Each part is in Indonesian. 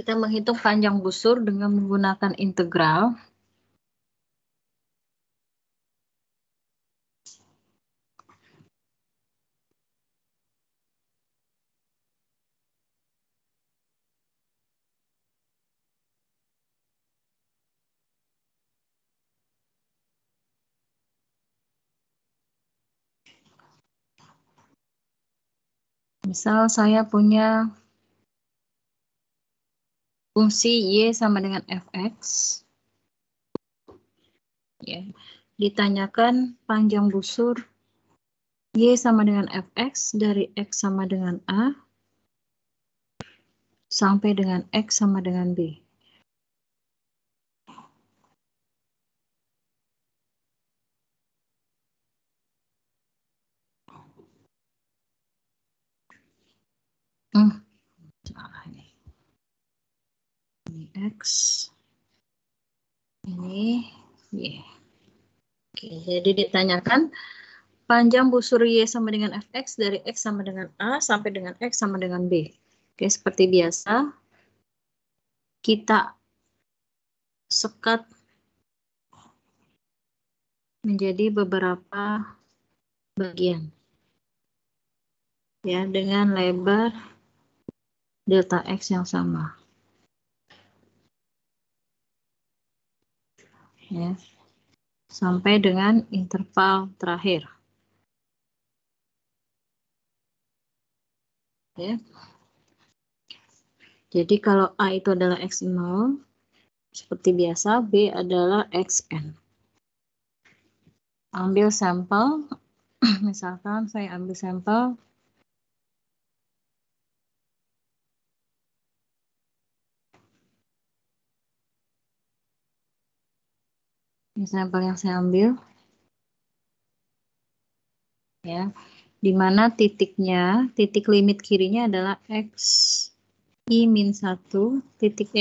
kita menghitung panjang busur dengan menggunakan integral. Misal saya punya fungsi Y sama dengan fx. Ya. Ditanyakan panjang busur Y sama dengan fx dari X sama dengan A sampai dengan X sama dengan B. Salah ini. Ini X, ini Y. Oke, jadi ditanyakan panjang busur Y sama dengan fx dari X sama dengan A sampai dengan X sama dengan B. Oke, seperti biasa, kita sekat menjadi beberapa bagian. Ya, dengan lebar delta X yang sama. Ya, sampai dengan interval terakhir. Ya. Jadi kalau A itu adalah X0, seperti biasa B adalah Xn. Ambil sampel, misalkan saya ambil sampel ini sampel yang saya ambil, ya, di mana titiknya, titik limit kirinya adalah X I min 1, titik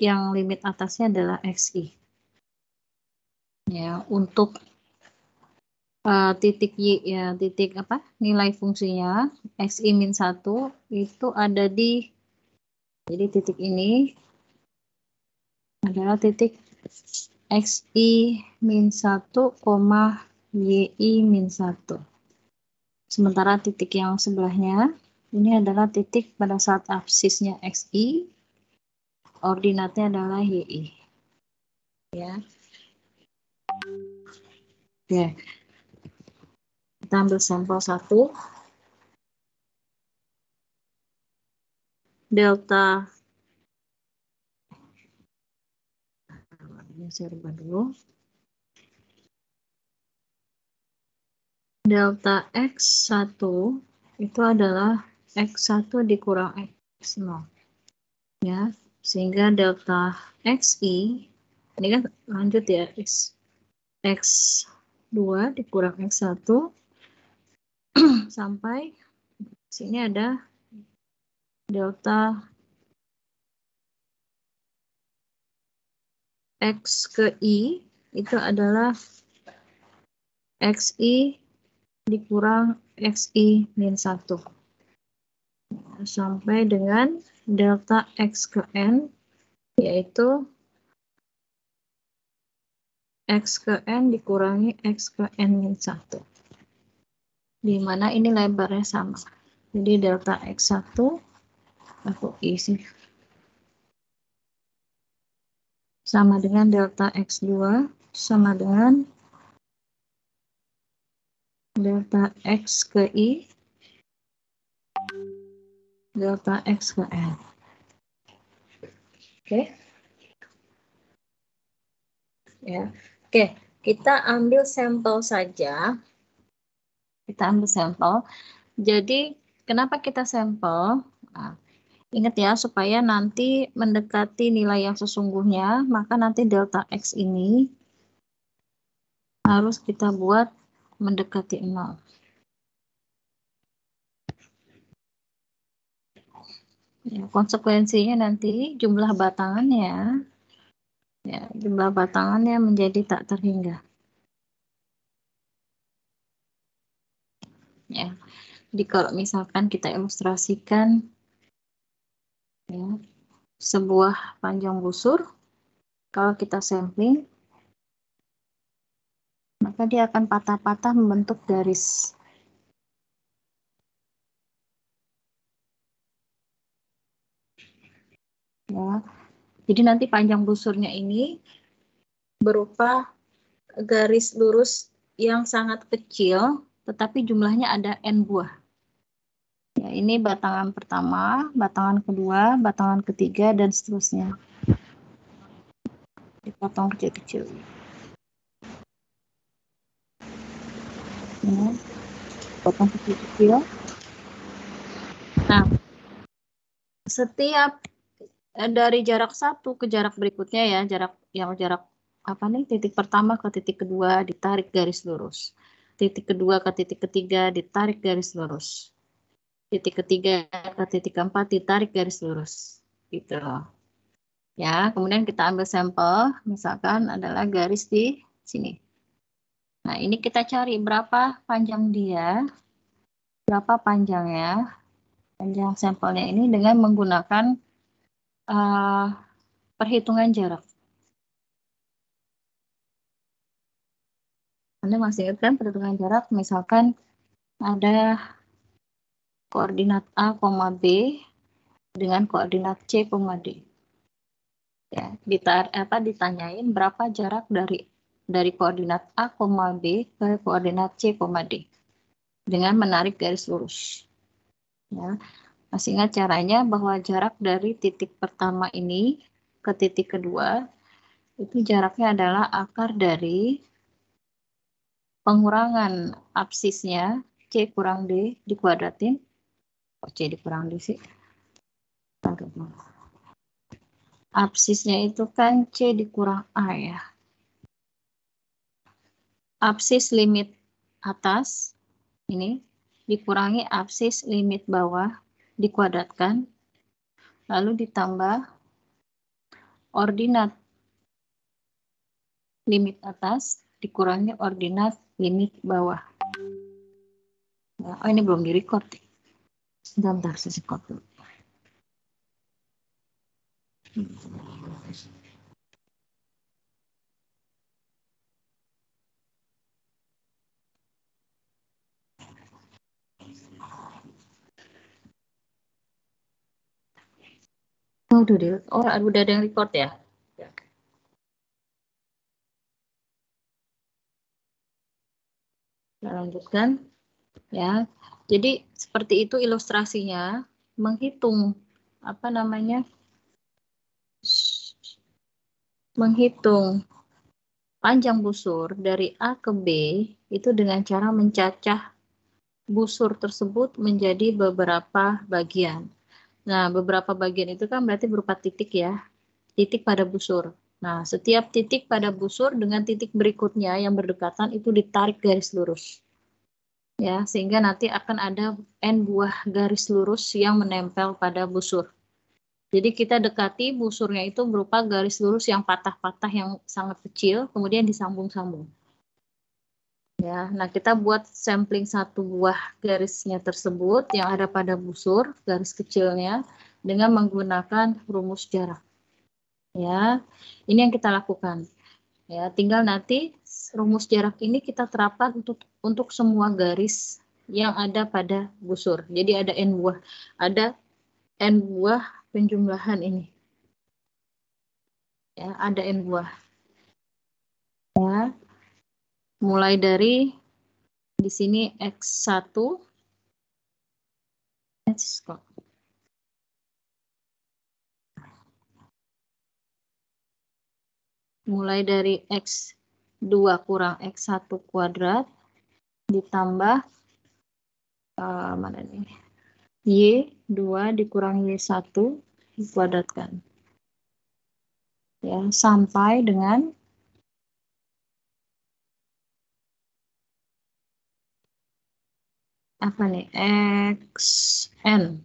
yang limit atasnya adalah XI. Ya, untuk titik Y, ya, titik apa? Nilai fungsinya XI min 1 itu ada di, jadi titik ini adalah titik XI min 1, YI min 1. Sementara titik yang sebelahnya ini adalah titik pada saat absisnya XI, ordinatnya adalah YI. Ya. Oke. Kita ambil sampel 1. Delta, ini saya rubah dulu. Delta X1 itu adalah X1 dikurang X0. Ya, sehingga delta XI, ini kan lanjut ya, X2 dikurang X1 sampai sini ada delta X ke I itu adalah XI dikurang XI min 1 sampai dengan delta X ke N yaitu X ke N dikurangi X ke N min 1, di mana ini lebarnya sama. Jadi delta X1 aku isi sama dengan delta X2 sama dengan delta X ke I delta X ke N. Oke. Ya. Oke, kita ambil sampel saja. Kita ambil sampel. Jadi, kenapa kita sampel? Nah, ingat ya, supaya nanti mendekati nilai yang sesungguhnya, maka nanti delta X ini harus kita buat mendekati 0. Ya, konsekuensinya nanti jumlah batangannya, ya, jumlah batangannya menjadi tak terhingga. Ya, jadi kalau misalkan kita ilustrasikan, ya, sebuah panjang busur, kalau kita sampling, maka dia akan patah-patah membentuk garis. Ya. Jadi nanti panjang busurnya ini berupa garis lurus yang sangat kecil, tetapi jumlahnya ada N buah. Ya, ini batangan pertama, batangan kedua, batangan ketiga, dan seterusnya. Dipotong kecil-kecil. Ya, potong kecil-kecil. Nah, setiap dari jarak satu ke jarak berikutnya ya, jarak apa nih, titik pertama ke titik kedua ditarik garis lurus. Titik kedua ke titik ketiga ditarik garis lurus. Titik ketiga ke titik keempat ditarik garis lurus. Gitu loh. Ya, kemudian kita ambil sampel, misalkan adalah garis di sini. Nah, ini kita cari berapa panjang dia, berapa panjangnya, panjang sampelnya ini dengan menggunakan perhitungan jarak. Anda masih ingat kan perhitungan jarak? Misalkan ada koordinat A, B dengan koordinat C, D. Ya, ditanyain berapa jarak dari koordinat A, B ke koordinat C, D dengan menarik garis lurus. Ya, masih ingat caranya bahwa jarak dari titik pertama ini ke titik kedua itu jaraknya adalah akar dari pengurangan absisnya C kurang D dikuadratin. Oh, C dikurang D sih. Absisnya itu kan C dikurang A ya. Absis limit atas ini dikurangi absis limit bawah dikuadratkan. Lalu ditambah ordinat limit atas dikurangi ordinat limit bawah. Nah, oh ini belum direcord. Bentar, saya record dulu. Oh, udah ada yang record ya? Kita lanjutkan ya. Jadi seperti itu ilustrasinya, menghitung apa namanya? Menghitung panjang busur dari A ke B itu dengan cara mencacah busur tersebut menjadi beberapa bagian. Nah, beberapa bagian itu kan berarti berupa titik ya, titik pada busur. Nah, setiap titik pada busur dengan titik berikutnya yang berdekatan itu ditarik garis lurus. Ya, sehingga nanti akan ada N buah garis lurus yang menempel pada busur. Jadi kita dekati busurnya itu berupa garis lurus yang patah-patah yang sangat kecil, kemudian disambung-sambung. Ya, nah kita buat sampling satu buah garisnya tersebut yang ada pada busur, garis kecilnya, dengan menggunakan rumus jarak. Ya, ini yang kita lakukan. Ya, tinggal nanti rumus jarak ini kita terapkan untuk semua garis yang ada pada busur. Jadi ada n buah penjumlahan ini. Ya, ada n buah. Ya, mulai dari di sini X1 mulai dari X2 kurang X1 kuadrat ditambah mana nih? Y2 dikurang Y1 dikuadratkan. Ya, sampai dengan apa nih? Xn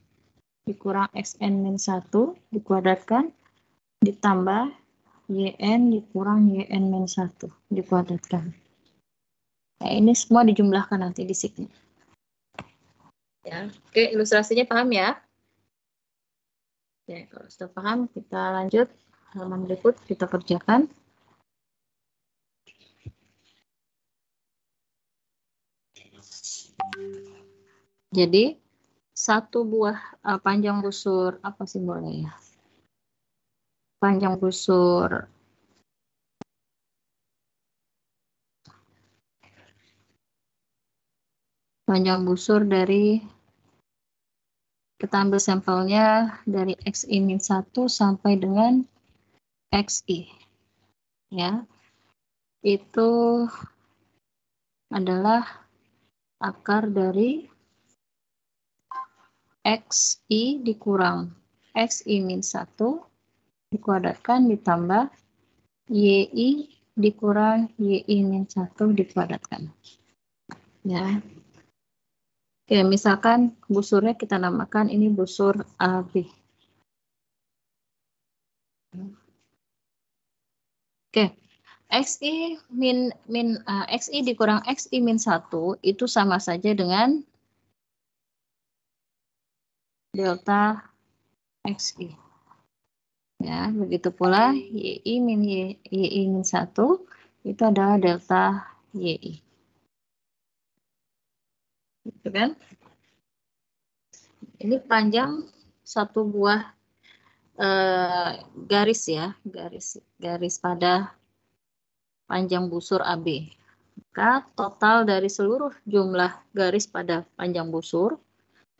dikurang Xn min 1 dikuadratkan ditambah Yn dikurang Yn min 1 dikuadratkan. Nah, ini semua dijumlahkan nanti di sini. Ya. Oke, ilustrasinya paham ya? Ya, kalau sudah paham, kita lanjut halaman berikut, kita kerjakan. Jadi, satu buah panjang busur, apa simbolnya ya? Panjang busur dari, kita ambil sampelnya dari XI-1 sampai dengan XI. Ya, itu adalah akar dari XI dikurang XI-1 dikuadratkan ditambah YI dikurang YI-1 dikuadratkan. Ya. Oke, misalkan busurnya kita namakan ini busur AB. Oke. XI dikurang XI-1 itu sama saja dengan delta XI. Ya, begitu pula YI-1 itu adalah delta YI. Gitu kan? Ini panjang satu buah garis ya, garis pada panjang busur AB. Maka total dari seluruh jumlah garis pada panjang busur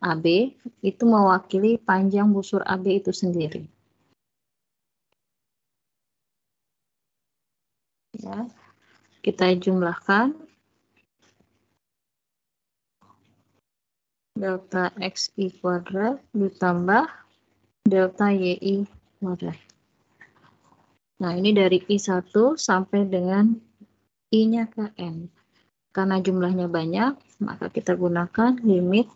AB itu mewakili panjang busur AB itu sendiri. Ya, kita jumlahkan delta XI kuadrat ditambah delta YI kuadrat. Nah, ini dari I1 sampai dengan I-nya ke N. Karena jumlahnya banyak, maka kita gunakan limit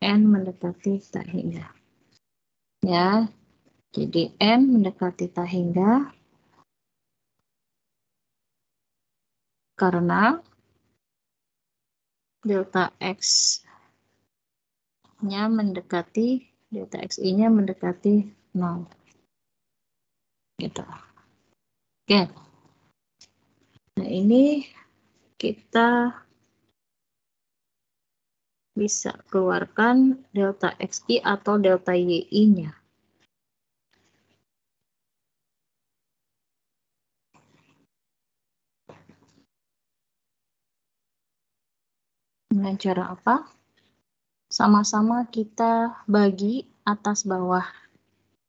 N mendekati tak hingga. Ya, jadi N mendekati tak hingga karena delta X-nya mendekati, delta XI-nya mendekati 0. Gitu. Oke. Nah, ini kita bisa keluarkan delta XI atau delta YI-nya. Dengan cara apa? Sama-sama kita bagi atas bawah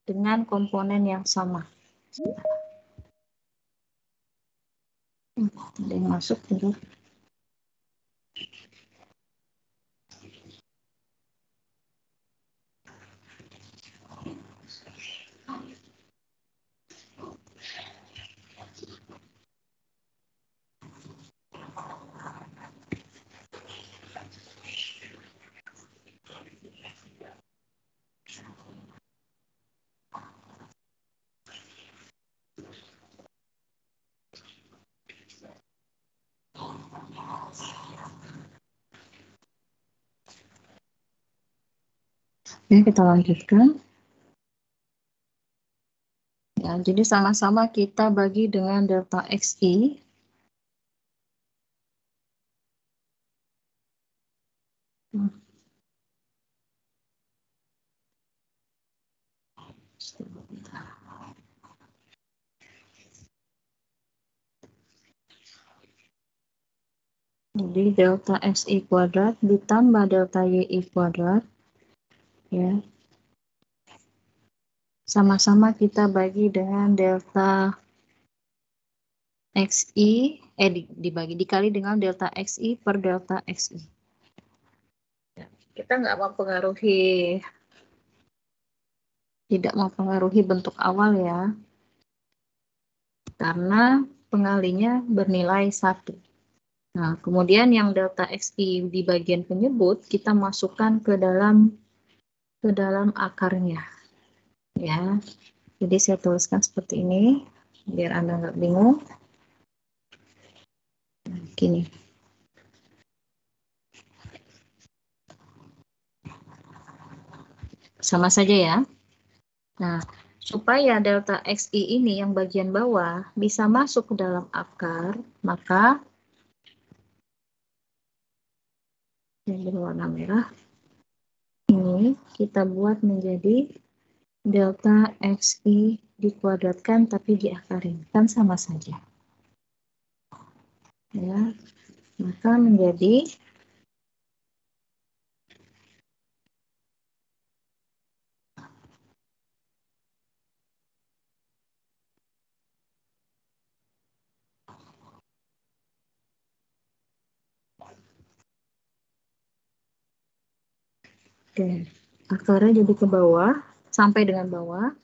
dengan komponen yang sama. Ada yang masuk gitu. Oke, kita lanjutkan. Ya, jadi sama-sama kita bagi dengan delta XI. Jadi delta XI kuadrat ditambah delta YI kuadrat. Ya. Sama-sama kita bagi dengan delta XI, dikali dengan delta XI per delta XI. Ya, kita nggak mempengaruhi, tidak mempengaruhi bentuk awal ya, karena pengalinya bernilai 1. Nah, kemudian yang delta XI di bagian penyebut, kita masukkan ke dalam akarnya. Ya, jadi saya tuliskan seperti ini, biar Anda nggak bingung. Gini. Sama saja ya. Nah, supaya delta XI ini yang bagian bawah bisa masuk ke dalam akar, maka yang berwarna merah ini kita buat menjadi delta XI dikuadratkan tapi diakarin. Kan sama saja. Ya, maka menjadi oke, akarnya jadi ke bawah sampai dengan bawah.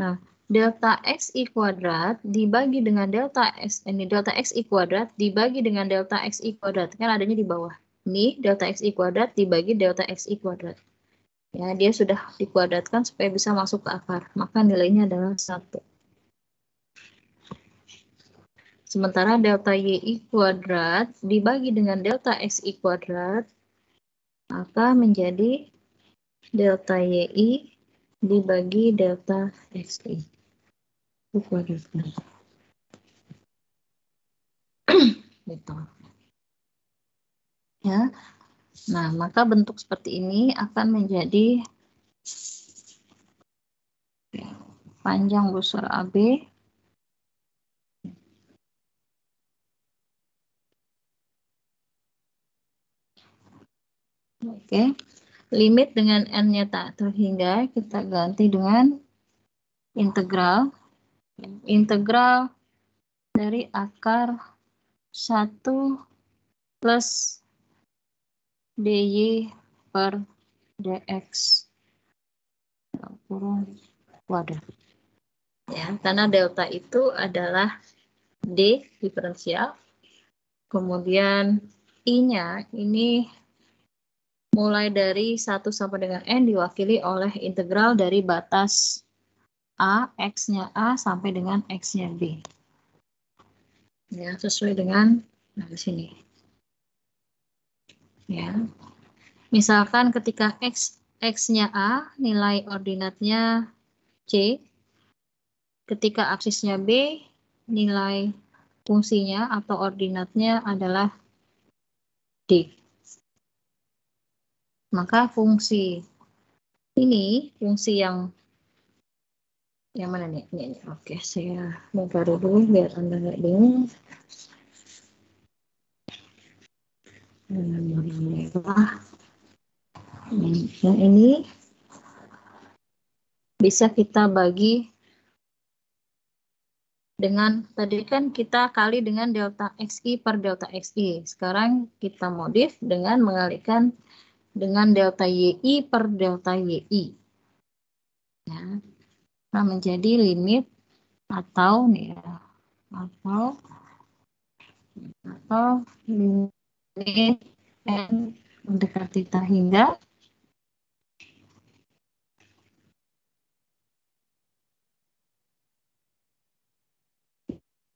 Nah, delta XI kuadrat dibagi dengan delta X, ini delta XI kuadrat dibagi dengan delta XI kuadrat. Kan adanya di bawah. Ini delta XI kuadrat dibagi delta XI kuadrat. Ya, dia sudah dikuadratkan supaya bisa masuk ke akar. Maka nilainya adalah 1. Sementara delta YI kuadrat dibagi dengan delta XI kuadrat, maka menjadi delta YI dibagi delta XI. Dikuadratkan. Gitu. Ya. Nah, maka bentuk seperti ini akan menjadi panjang busur AB oke. Limit dengan n-nya tak terhingga kita ganti dengan integral. Integral dari akar 1 plus dy per dx kurang kuadrat. Ya, karena delta itu adalah d diferensial. Kemudian i-nya ini mulai dari 1 sampai dengan n diwakili oleh integral dari batas A, X-nya A sampai dengan X-nya B. Ya, sesuai dengan di sini. Ya. Misalkan ketika X-nya A, nilai ordinatnya C. Ketika aksisnya B, nilai fungsinya atau ordinatnya adalah D. Maka fungsi ini, fungsi yang mana nih? Ini. Oke, saya mau taruh dulu biar Anda nggak bingung. Yang ini bisa kita bagi dengan, tadi kan kita kali dengan delta XI per delta XI. Sekarang kita modif dengan mengalikan dengan delta YI per delta YI. Ya. Nah, menjadi limit atau nih ya, atau limit n mendekati tak hingga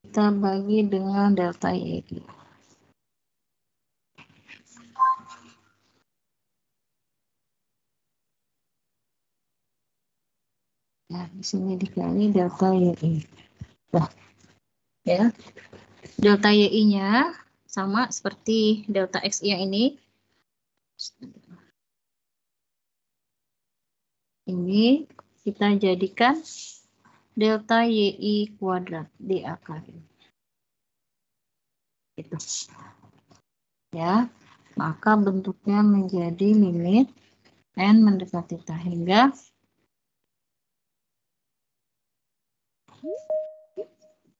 kita bagi dengan delta YI. Ya, di sini dikali delta YI. Nah, ya. Delta YI-nya sama seperti delta XI yang ini. Ini kita jadikan delta YI kuadrat di akar. Itu. Ya, maka bentuknya menjadi limit n mendekati tak hingga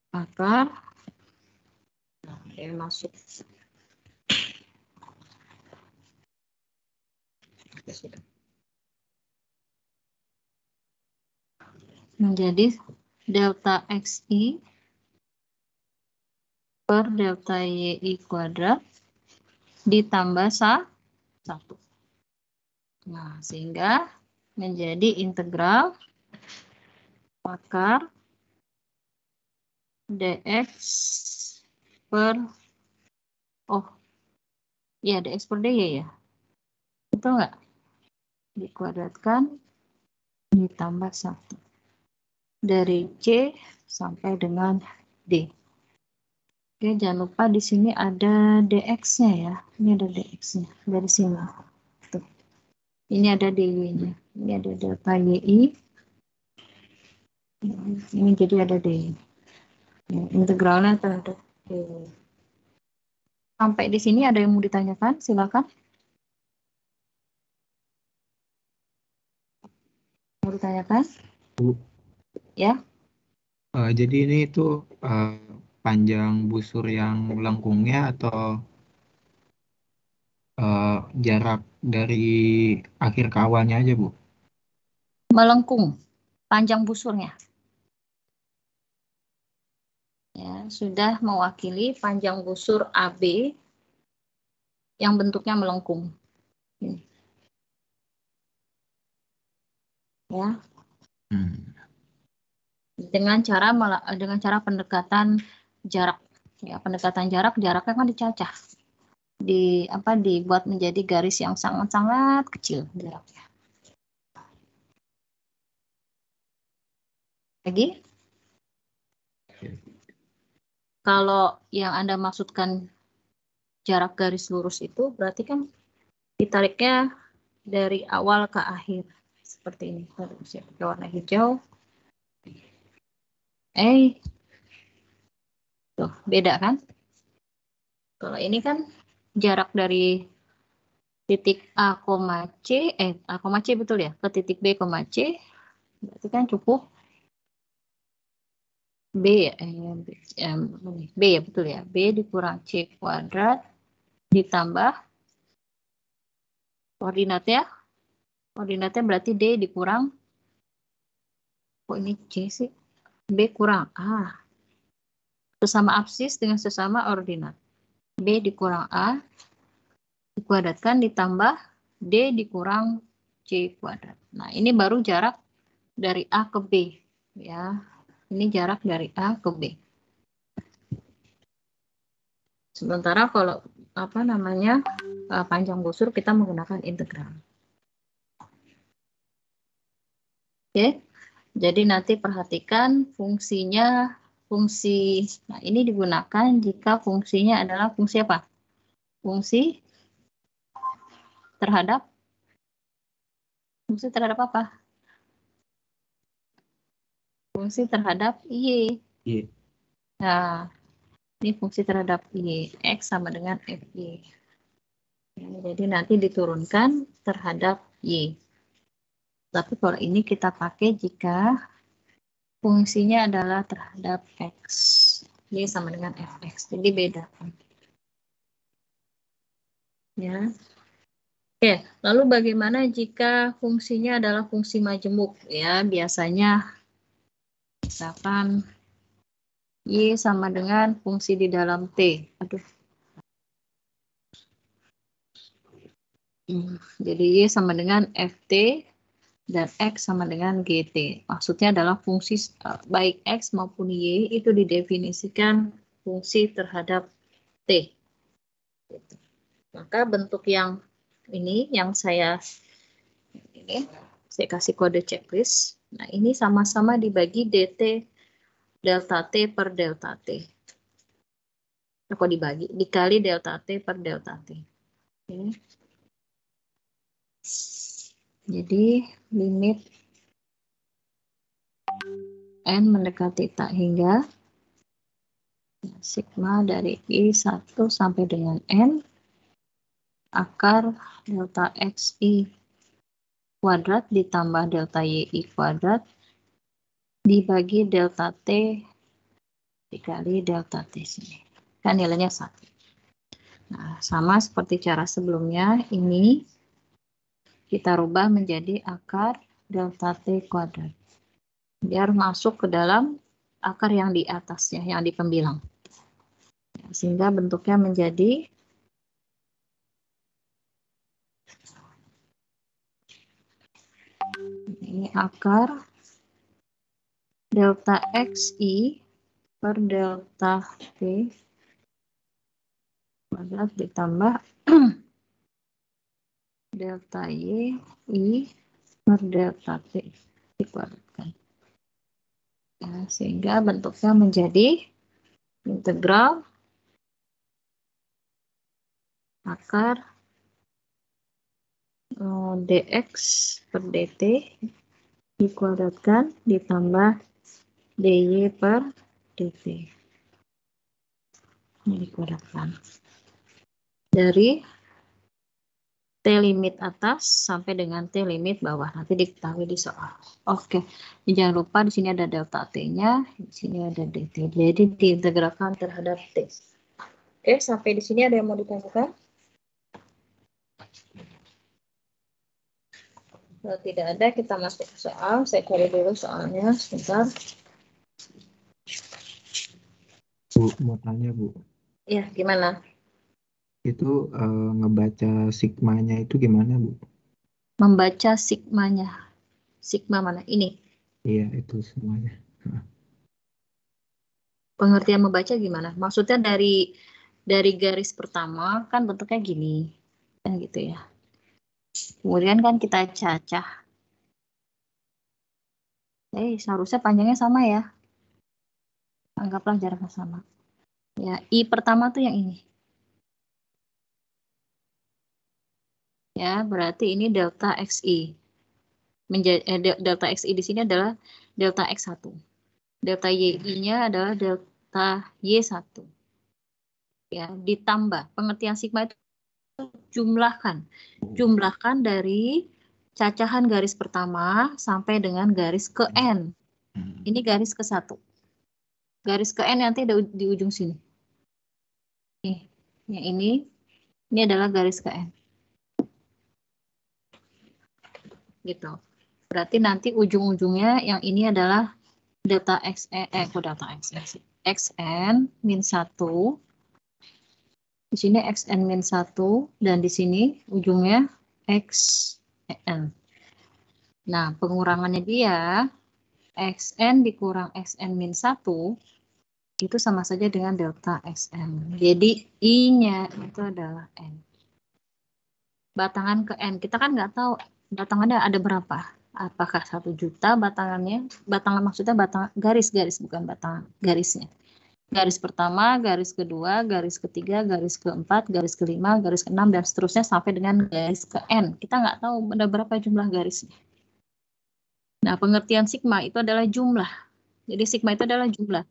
akar masuk. Menjadi delta XI per delta YI kuadrat ditambah 1. Nah, sehingga menjadi integral akar dx per, oh ya, dx per dy ya. Betul nggak? Dikuadratkan ditambah 1. dari C sampai dengan D. Oke, jangan lupa di sini ada dx-nya ya. Ini ada dx-nya dari sini. Tuh. Ini ada dy-nya. Ini ada delta yi. Ini jadi ada d. Ya, integralnya terhadap d. Sampai di sini ada yang mau ditanyakan? Silakan. Mau ditanyakan? Bu. Ya. Jadi ini itu panjang busur yang melengkungnya atau jarak dari akhir ke awalnya aja, Bu? Melengkung. Panjang busurnya. Ya, sudah mewakili panjang busur AB yang bentuknya melengkung. Ini. Ya. Dengan cara pendekatan jarak. Ya, pendekatan jaraknya kan dicacah. Dibuat menjadi garis yang sangat-sangat kecil jaraknya. Lagi? Kalau yang Anda maksudkan jarak garis lurus itu berarti kan ditariknya dari awal ke akhir. Seperti ini. Saya pakai warna hijau. Tuh, beda kan? Kalau ini kan jarak dari titik A, C, A, C betul ya? Ke titik B, C, berarti kan cukup B ya, B ya betul ya, B dikurang C kuadrat ditambah koordinatnya berarti D dikurang, kok ini C sih, B kurang A, sesama absis dengan sesama ordinat, B dikurang A dikuadratkan ditambah D dikurang C kuadrat. Nah ini baru jarak dari A ke B ya, ini jarak dari A ke B. Sementara kalau panjang busur kita menggunakan integral. Oke, jadi nanti perhatikan nah ini digunakan jika fungsinya adalah fungsi apa? Fungsi terhadap apa? Fungsi terhadap Y. Iya. Nah, ini fungsi terhadap Y, X sama dengan FY. Jadi nanti diturunkan terhadap Y. Tapi kalau ini kita pakai jika fungsinya adalah terhadap X. Y sama dengan Fx. Jadi beda. Ya. Oke, lalu bagaimana jika fungsinya adalah fungsi majemuk? Ya, biasanya misalkan Y sama dengan fungsi di dalam T. Aduh. Jadi Y sama dengan FT dan X sama dengan GT. Maksudnya adalah fungsi baik X maupun Y itu didefinisikan fungsi terhadap T. Maka bentuk yang ini yang saya kasih kode checklist. Nah, ini sama-sama dibagi DT delta T per delta T. Kok dibagi? Dikali delta T per delta T. Oke. Jadi, limit N mendekati tak hingga sigma dari I1 sampai dengan N akar delta XI kuadrat ditambah delta YI kuadrat dibagi delta T dikali delta T sini. Kan nilainya 1. Nah, sama seperti cara sebelumnya, ini kita rubah menjadi akar delta T kuadrat. Biar masuk ke dalam akar yang di atasnya, yang di pembilang. Sehingga bentuknya menjadi ini akar delta XI per delta T kuadrat ditambah delta Y I per delta T dikuadratkan. Ya, sehingga bentuknya menjadi integral akar dx per dt dikuadratkan ditambah dy per dt. Ini dikuadratkan. Dari T limit atas sampai dengan T limit bawah. Nanti diketahui di soal. Oke. Jangan lupa di sini ada delta T-nya, di sini ada dt. Jadi diintegralkan terhadap T. Oke, sampai di sini ada yang mau ditanyakan? Kalau tidak ada, kita masuk ke soal. Saya cari dulu soalnya sebentar. Bu, mau tanya Bu, Ya, gimana? itu ngebaca sigmanya itu gimana Bu? Membaca sigmanya. Sigma mana? Ini. Iya, itu semuanya. Pengertian membaca gimana? Maksudnya dari garis pertama kan bentuknya gini. Kan gitu ya. Kemudian kan kita cacah. Seharusnya panjangnya sama ya. Anggaplah jaraknya sama. Ya, I pertama tuh yang ini. Ya, berarti ini delta XI. Delta XI di sini adalah delta X1. Delta YI-nya adalah delta Y1. Ya, ditambah. Pengertian sigma itu jumlahkan. Jumlahkan dari cacahan garis pertama sampai dengan garis ke N. Ini garis ke 1. Garis ke N nanti ada di ujung sini. Nih, yang ini adalah garis ke N. Gitu. Berarti nanti ujung-ujungnya yang ini adalah delta delta xn min 1. Di sini xn min 1 dan di sini ujungnya xn. Nah, pengurangannya dia xn dikurang xn min 1 itu sama saja dengan delta xn. Jadi I-nya itu adalah n. Batangan ke n, kita kan nggak tahu batangannya ada berapa. Apakah 1 juta batangannya? Batangan maksudnya batangan garis-garis, bukan batangan garisnya. Garis pertama, garis kedua, garis ketiga, garis keempat, garis kelima, garis keenam, dan seterusnya sampai dengan garis ke n. Kita nggak tahu ada berapa jumlah garisnya. Nah, pengertian sigma itu adalah jumlah. Jadi sigma itu adalah jumlah.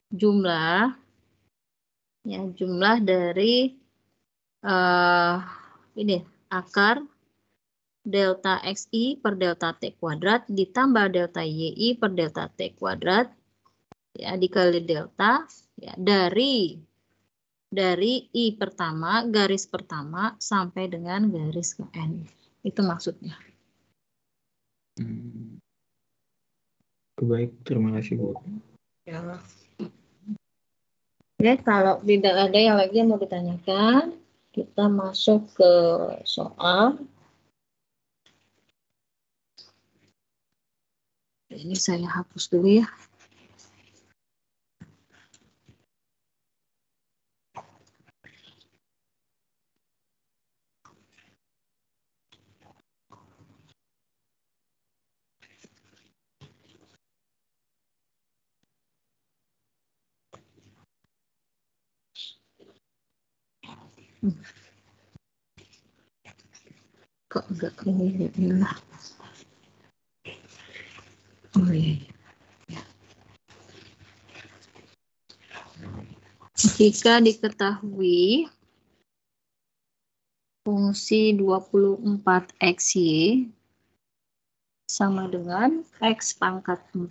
Jumlah, ya jumlah dari ini akar delta xi per delta t kuadrat ditambah delta yi per delta t kuadrat ya dikali delta ya dari i pertama garis pertama sampai dengan garis ke n. Itu maksudnya. Baik, terima kasih Bu. Ya. Oke, kalau tidak ada yang lagi yang mau ditanyakan, kita masuk ke soal. Ini saya hapus dulu ya. Kok enggak ini lah. Oh iya. Jika diketahui fungsi 24xy sama dengan x pangkat 4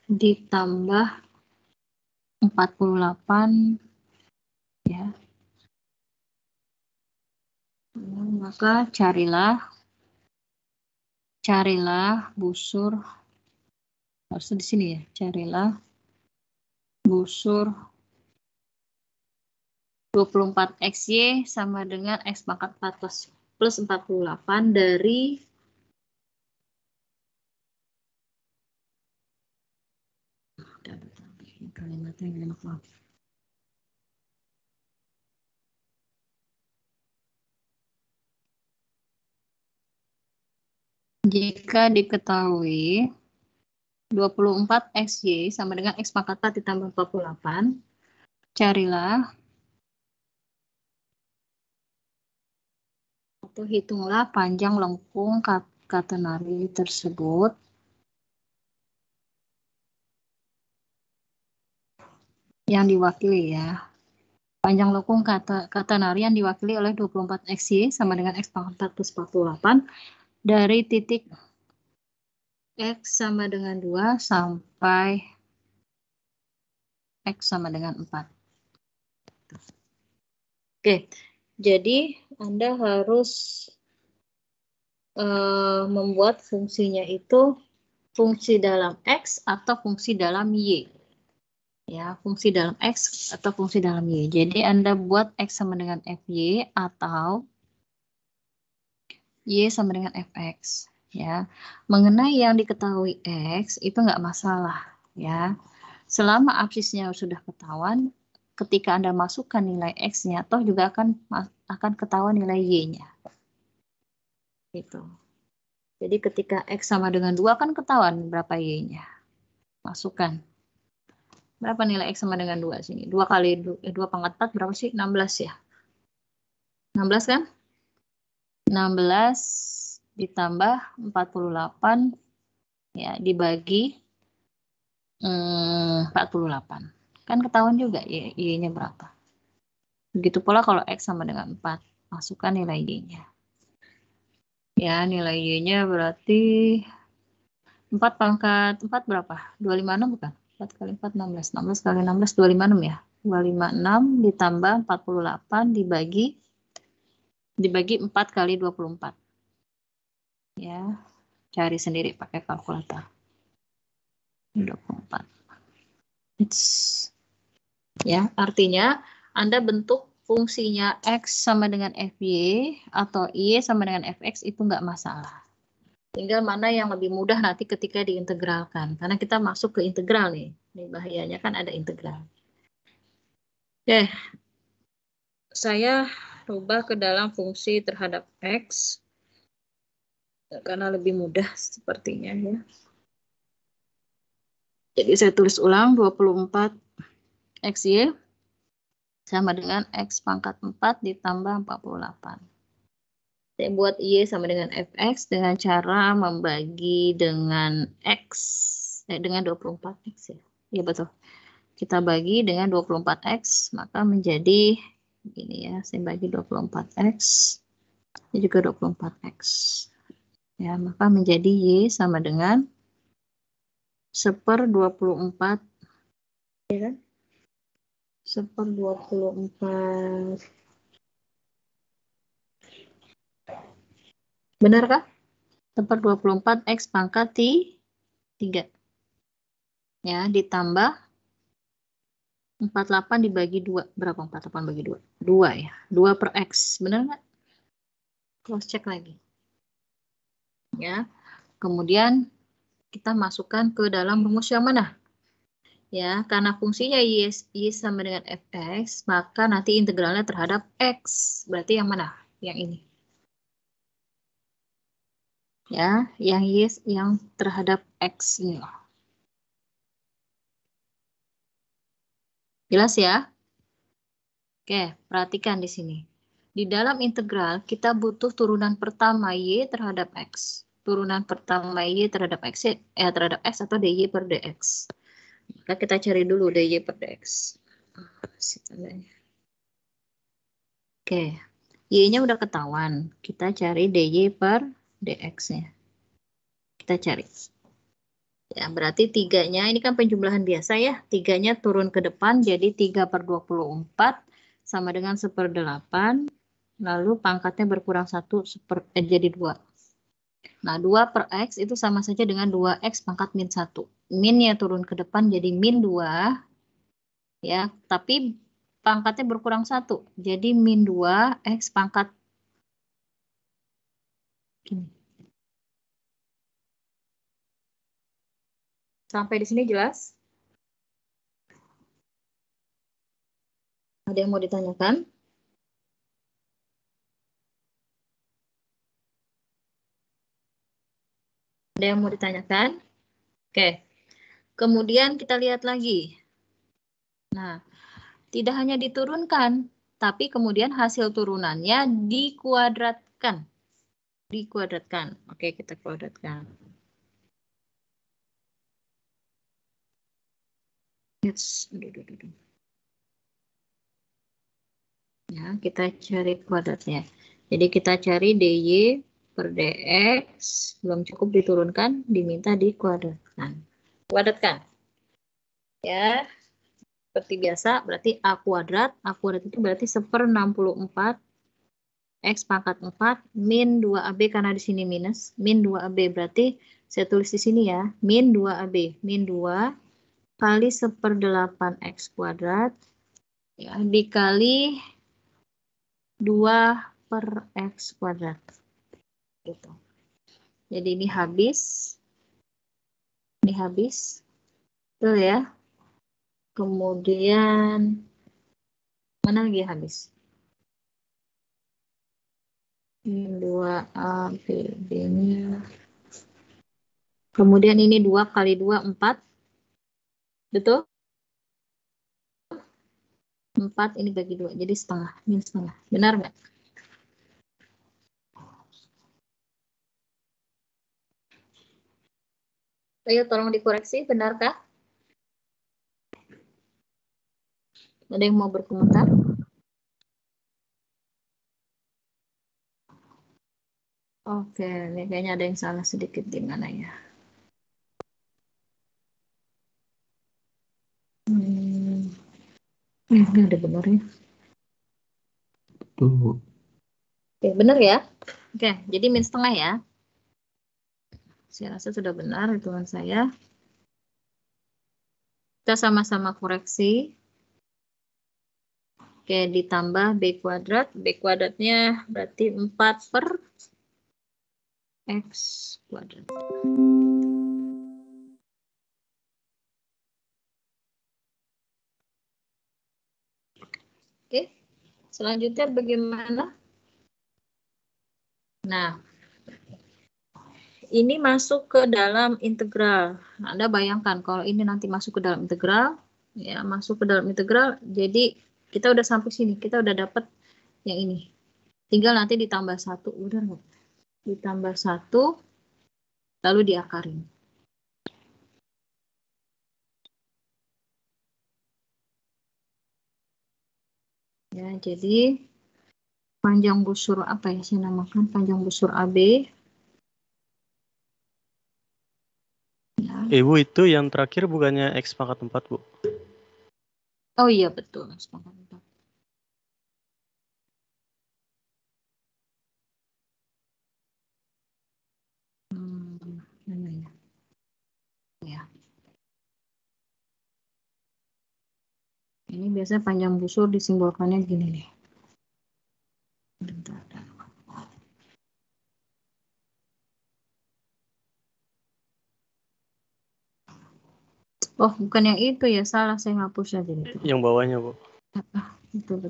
ditambah 48 ya. Maka carilah busur, harusnya di sini ya, carilah busur 24xy sama dengan x pangkat 4 plus 48 dari kalimatnya yang enak banget. Jika diketahui 24XY sama dengan X pangkat 4 ditambah 48, carilah atau hitunglah panjang lengkung katenari tersebut yang diwakili ya. Panjang lengkung katenari yang diwakili oleh 24XY sama dengan X pangkat 4 plus 48 dari titik X sama dengan 2 sampai X sama dengan 4. Oke, jadi Anda harus membuat fungsinya itu fungsi dalam X atau fungsi dalam Y. Ya, fungsi dalam X atau fungsi dalam Y. Jadi Anda buat X sama dengan FY atau Y sama dengan Fx. Ya, mengenai yang diketahui X itu nggak masalah. Ya, selama absisnya sudah ketahuan, ketika Anda masukkan nilai X-nya, toh juga akan ketahuan nilai Y-nya. Gitu. Jadi ketika X sama dengan 2 kan ketahuan berapa Y-nya. Masukkan. Berapa nilai X sama dengan 2 sini? 2 kali 2 pangkat 4 berapa sih? 16 ya? 16 kan? 16 ditambah 48 ya dibagi 48. Kan ketahuan juga Y-nya berapa. Begitu pula kalau X sama dengan 4. Masukkan nilai Y-nya. Ya, nilai Y-nya berarti 4 pangkat 4 berapa? 256 bukan? 4 kali 4, 16. 16 kali 16, 256 ya? 256 ditambah 48 dibagi 4 kali 24. Ya, cari sendiri pakai kalkulator. 24. Ya, artinya Anda bentuk fungsinya X sama dengan FY atau Y sama dengan Fx itu nggak masalah. Tinggal mana yang lebih mudah nanti ketika diintegralkan. Karena kita masuk ke integral nih. Ini bahayanya kan ada integral. Oke, saya rubah ke dalam fungsi terhadap X. Karena lebih mudah sepertinya ya. Jadi saya tulis ulang 24 XY sama dengan X pangkat 4 ditambah 48. Saya buat Y sama dengan Fx dengan cara membagi dengan X. Dengan 24X ya. Iya betul. Kita bagi dengan 24X, maka menjadi ini ya. Saya bagi 24X. Ini juga 24X. Ya, maka menjadi Y sama dengan 1/24. Ya kan? 1/24. Benarkah? 1/24 X pangkat 3. Ya, ditambah 48 dibagi 2. Berapa 48 bagi 2? 2 ya. 2 per X. Benar nggak? Cross check lagi. Ya. Kemudian kita masukkan ke dalam rumus yang mana? Ya, karena fungsinya Y sama dengan Fx, maka nanti integralnya terhadap X. Berarti yang mana? Yang ini. Ya, yang Y yang terhadap X ini. Jelas ya? Oke, perhatikan di sini. Di dalam integral, kita butuh turunan pertama Y terhadap X. Turunan pertama Y terhadap X, terhadap X atau dy per dx. Maka kita cari dulu dy per dx. Oke, Y-nya udah ketahuan. Kita cari dy per dx-nya. Kita cari. Ya, berarti 3-nya, ini kan penjumlahan biasa ya. 3-nya turun ke depan, jadi 3/24 sama dengan 1/8. Lalu pangkatnya berkurang 1 jadi 2. Nah, 2 per X itu sama saja dengan 2X pangkat min 1. Minnya turun ke depan jadi min 2. Ya, tapi pangkatnya berkurang 1. Jadi min 2X pangkat. Gini. Sampai di sini jelas? Ada yang mau ditanyakan? Ada yang mau ditanyakan? Oke. Kemudian kita lihat lagi. Nah, tidak hanya diturunkan, tapi kemudian hasil turunannya dikuadratkan. Dikuadratkan. Oke, kita kuadratkan. Yes. Ya, kita cari kuadratnya. Jadi kita cari DY per DX, belum cukup diturunkan, diminta dikuadratkan. Kuadratkan. Ya, seperti biasa, berarti A kuadrat. A kuadrat itu berarti 1/64 X pangkat 4 min 2AB karena di sini minus. Min 2AB berarti saya tulis di sini ya. Min 2AB. Min 2 kali 1/8 X kuadrat. Ya, dikali 2 per X kuadrat. Gitu. Jadi ini habis. Ini habis. Betul ya. Kemudian mana lagi habis? Ini 2A, B-nya. Kemudian ini 2 kali 2, 4. Betul? 4 ini bagi 2. Jadi setengah. Min setengah. Benar nggak? Ayo tolong dikoreksi. Benarkah? Ada yang mau berkomentar? Oke, ini kayaknya ada yang salah sedikit di mana ya. Nggak ada benernya. Tuh. Oke, benar ya? Oke, jadi min setengah ya. Saya rasa sudah benar hitungan saya. Kita sama-sama koreksi. Oke, ditambah B kuadrat. B kuadratnya berarti 4 per X kuadrat. Oke, selanjutnya bagaimana? Nah, ini masuk ke dalam integral. Anda bayangkan kalau ini nanti masuk ke dalam integral, ya masuk ke dalam integral, jadi kita udah sampai sini, kita udah dapat yang ini. Tinggal nanti ditambah 1, udah nggak? Ditambah 1, lalu diakarin. Ya, jadi panjang busur apa ya saya namakan? Panjang busur AB. Ya. Ibu itu yang terakhir bukannya X pangkat 4, Bu? Oh iya betul. Mana ya? Ya. Ini biasanya panjang busur disimbolkannya gini nih. Bentar. Oh, bukan yang itu ya, salah saya hapus aja itu. Yang bawahnya, Bu. Betul.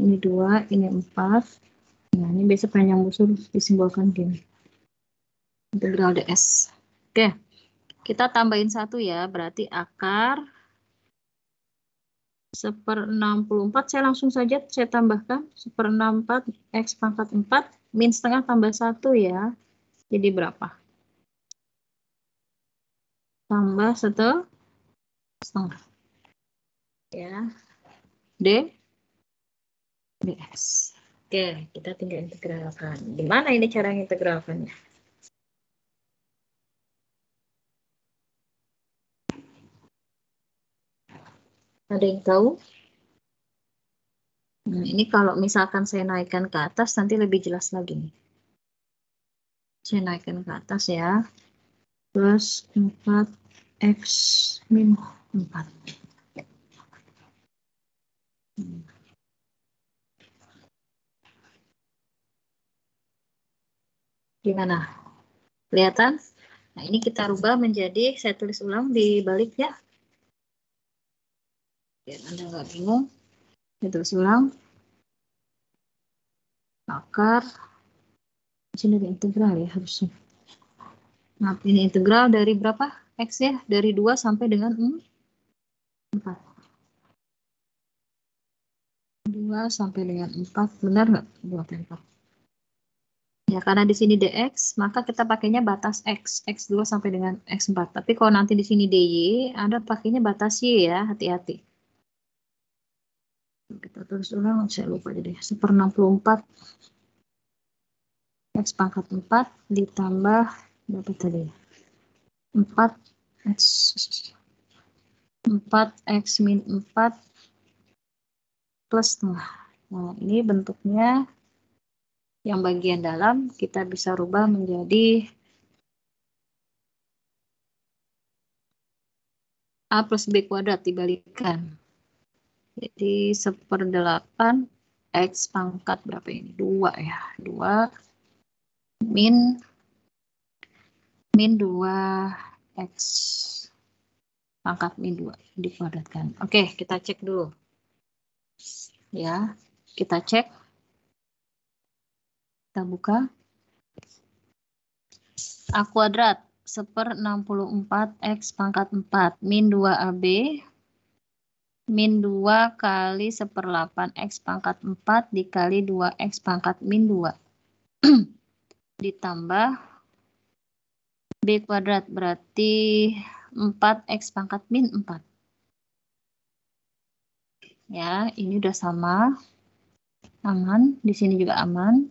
Ini 2, ini 4. Nah, ini biasa panjang busur disimbolkan gini. Integral ds. Oke, kita tambahin 1 ya, berarti akar 1/64. Saya langsung saja saya tambahkan 1/64 X pangkat 4 min setengah tambah 1 ya. Jadi berapa? Tambah 1/2. Ya. ds. Oke, kita tinggal integralkan. Gimana ini cara integralkannya? Ada yang tahu? Nah, ini kalau misalkan saya naikkan ke atas, nanti lebih jelas lagi nih. Saya naikkan ke atas ya. Plus 4X min 4. Gimana? Kelihatan? Nah, ini kita rubah menjadi, saya tulis ulang di balik ya. Biar Anda nggak bingung. Saya tulis ulang. Akar. Di sini ada integral ya harusnya. Nah, ini integral dari berapa? X ya, dari 2 sampai dengan 4. 2 sampai dengan 4, benar nggak? 2 sampai 4. Ya, karena di sini dx, maka kita pakainya batas x. X2 sampai dengan x4. Tapi kalau nanti di sini dy, Anda pakainya batas y ya, hati-hati. Kita tulis ulang, saya lupa jadi. 1/64 x pangkat 4 ditambah berapa tadi? 4x 4x min 4 plus setengah. Nah, ini bentuknya yang bagian dalam kita bisa rubah menjadi A plus B kuadrat dibalikan. Jadi 1/8 X pangkat berapa ini? 2 ya. 2 min 2 X pangkat min 2 dikuadratkan. Oke, kita cek dulu. Ya, kita cek. Kita buka. A kuadrat 1/64 X pangkat 4 min 2AB min 2 kali 1/8 X pangkat 4 dikali 2X pangkat min 2. Ditambah B kuadrat berarti 4X pangkat min 4. Ya, ini udah sama. Aman. Di sini juga aman.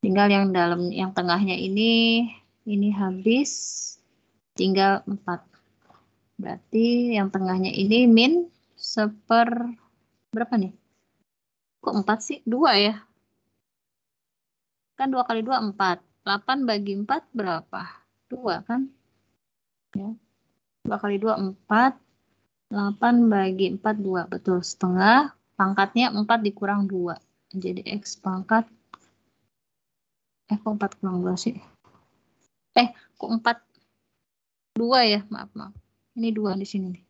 Tinggal yang dalam, yang tengahnya ini habis. Tinggal 4. Berarti yang tengahnya ini min berapa nih? Kok 4 sih? 2 ya? Kan 2 kali 2, 4. 8 bagi 4 berapa? 2 kan? Ya. 2 kali 2, 4. 8 bagi 4, 2. Betul, setengah. Pangkatnya 4 dikurang 2. Jadi X pangkat. Kok 4 kurang 2 sih? Kok 4? 2 ya? Maaf. Ini 2 di sini nih.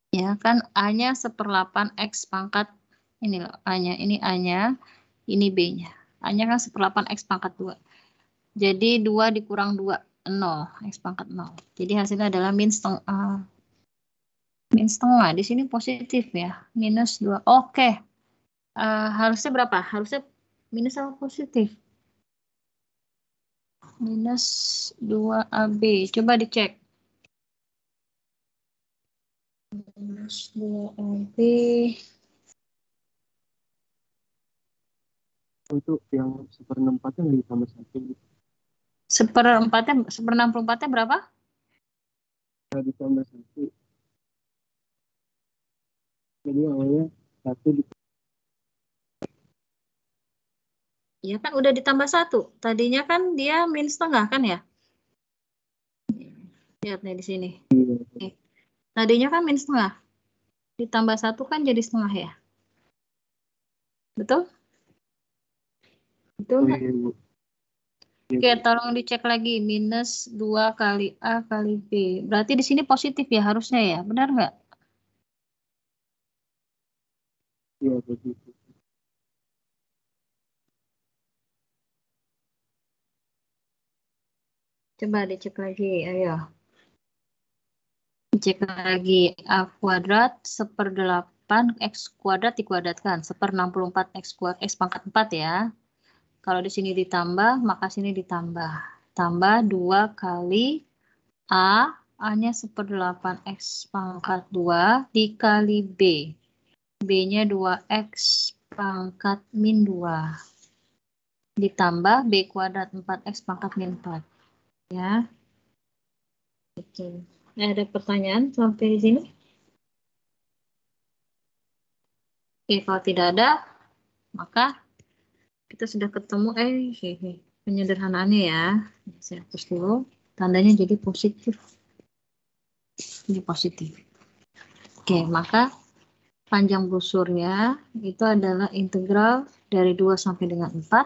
Ya kan A-nya 1/8 X pangkat. Ini loh A-nya. Ini A-nya. Ini B-nya. A-nya kan 1/8 X pangkat 2. Jadi 2 dikurang 2. 0. X pangkat 0. Jadi hasilnya adalah min setengah. Min setengah. Di sini positif ya. Minus 2. Oke. Harusnya berapa? Harusnya minus apa positif? Minus 2AB. Coba dicek. Minus 2AB. Untuk yang 1/64-nya nggak ditambah 1. 1/64-nya berapa? Nggak ditambah 1. Jadi awalnya 1 Ya kan udah ditambah 1. Tadinya kan dia min setengah kan ya? Lihat nih di sini. Tadinya kan min setengah. Ditambah 1 kan jadi setengah ya? Betul? Betul nggak? Bu. Oke, tolong dicek lagi. Minus 2 kali A kali B. Berarti di sini positif ya harusnya ya? Benar nggak? Iya, begitu. Coba dicek lagi. Ayo. Dicek lagi. A kuadrat 1/8 X kuadrat dikuadratkan. 1/64 X pangkat 4 ya. Kalau di sini ditambah, maka sini ditambah. Tambah 2 kali A. A-nya 1/8 X pangkat 2 dikali B. B-nya 2X pangkat min 2. Ditambah B kuadrat 4X pangkat min 4. Ya. Oke. Ada pertanyaan sampai di sini? Oke, kalau tidak ada, maka kita sudah ketemu penyederhanaannya ya. Saya hapus dulu. Tandanya jadi positif. Jadi positif. Oke, maka panjang brosurnya itu adalah integral dari 2 sampai dengan 4.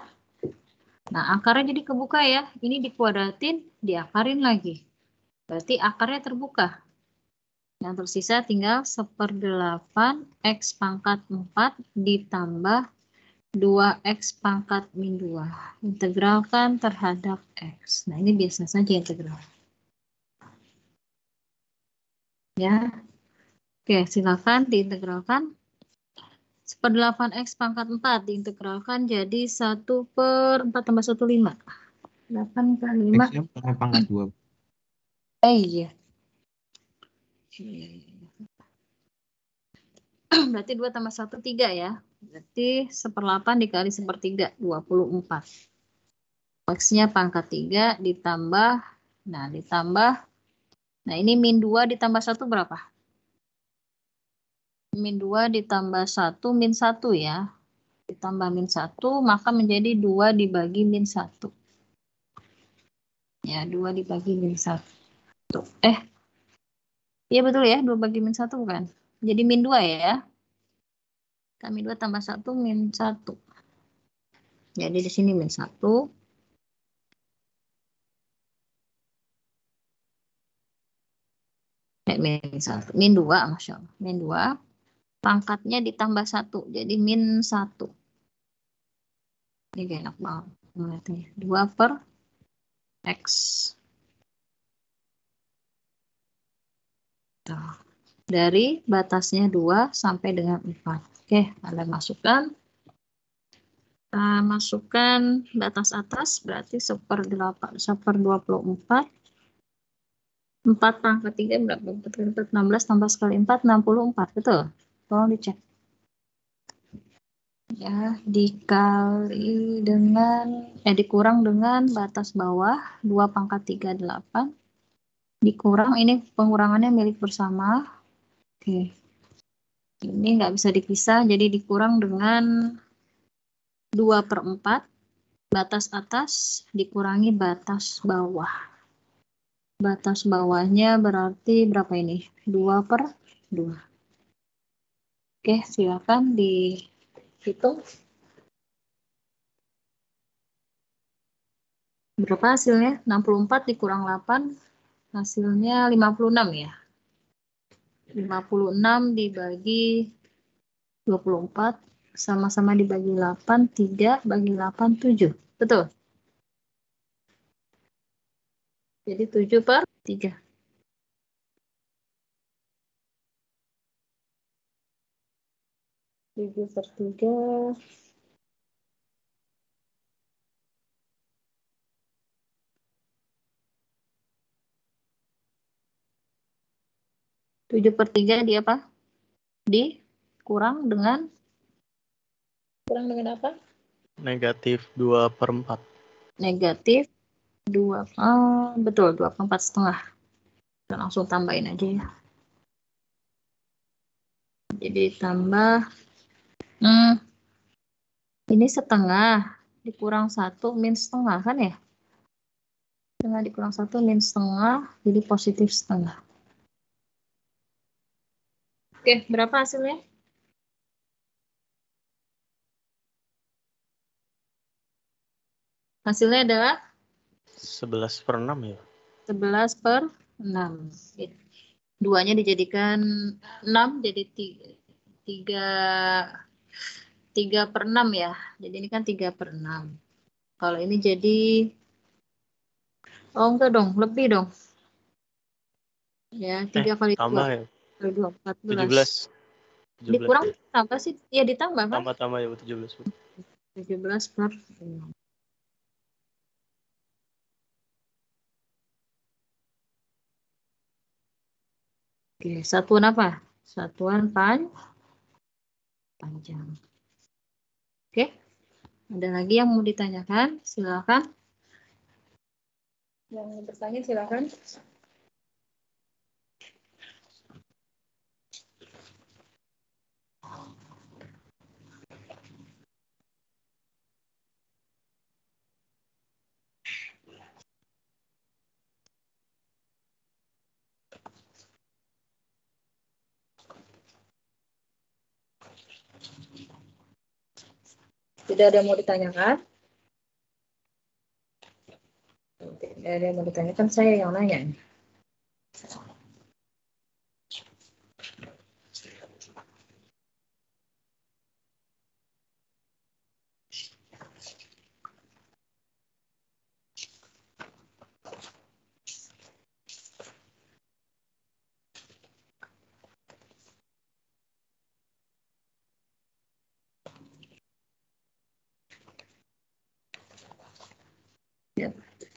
Nah, akarnya jadi kebuka ya. Ini dikuadratin, diakarin lagi. Berarti akarnya terbuka. Yang tersisa tinggal 1/8 X pangkat 4 ditambah 2x pangkat min 2. Integralkan terhadap x. Nah, ini biasa saja integral. Ya. Oke, silakan diintegralkan. 1/8x pangkat 4 diintegralkan jadi 1/4 tambah 1, 5. 8 kali 5. X-nya pakai pangkat 2. Iya. Berarti 2 tambah 1, 3 ya. Berarti 1/8 dikali 1/3, 24. X-nya pangkat 3 ditambah. Nah, Nah, ini min 2 ditambah 1 berapa? Min 2 ditambah 1, min 1 ya. Ditambah min 1, maka menjadi 2 dibagi min 1. Ya, 2 dibagi min 1. Iya betul ya, 2 bagi min 1 bukan? Jadi min 2 ya. Kami 2 tambah 1, min 1. Jadi di sini min 1. Min 1. Min 2, Masya Allah. Min 2. Pangkatnya ditambah 1. Jadi min 1. Ini gak enak banget ngeliatnya. 2 per X. Tuh. Dari batasnya 2 sampai dengan 4. Oke, Anda masukkan. Masukkan batas atas berarti 1/8, 1/24. 4 pangkat 3 berapa? 16 tambah sekali 4, 64. Betul? Tolong dicek. Ya, dikali dengan, dikurang dengan batas bawah 2 pangkat 3, 8. Dikurang, ini pengurangannya milik bersama. Oke. Ini nggak bisa dipisah, jadi dikurang dengan 2/4. Batas atas dikurangi batas bawah. Batas bawahnya berarti berapa ini? 2/2. Oke, silakan dihitung. Berapa hasilnya? 64 dikurang 8. Hasilnya 56 ya. 56 dibagi 24. Sama-sama dibagi 8. 3 bagi 8, 7. Betul? Jadi 7/3. 7/3. 7/3 dia apa? Kurang dengan apa? Negatif 2/4. Negatif 2. Betul, 2/4,5. Kita langsung tambahin aja ya. Jadi tambah. Ini setengah. Dikurang 1, min setengah kan ya? Setengah dikurang 1, min setengah. Jadi positif setengah. Oke, berapa hasilnya? Hasilnya adalah 11/6 ya. 11/6. Duanya dijadikan 6, jadi 3/6 ya. Jadi ini kan 3/6. Kalau ini jadi, oh enggak dong, lebih dong. Ya, 3 kali 2. Tambah ya. Kali 2, 17. 14. Dikurang tambah sih? Ya ditambah kan? Tambah ya, 17. 17/6. Oke, satuan apa? Satuan panjang. Oke, ada lagi yang mau ditanyakan? Silakan. Yang mau bertanya silakan. Tidak ada yang mau ditanyakan? Tidak ada yang mau ditanyakan, saya yang nanya.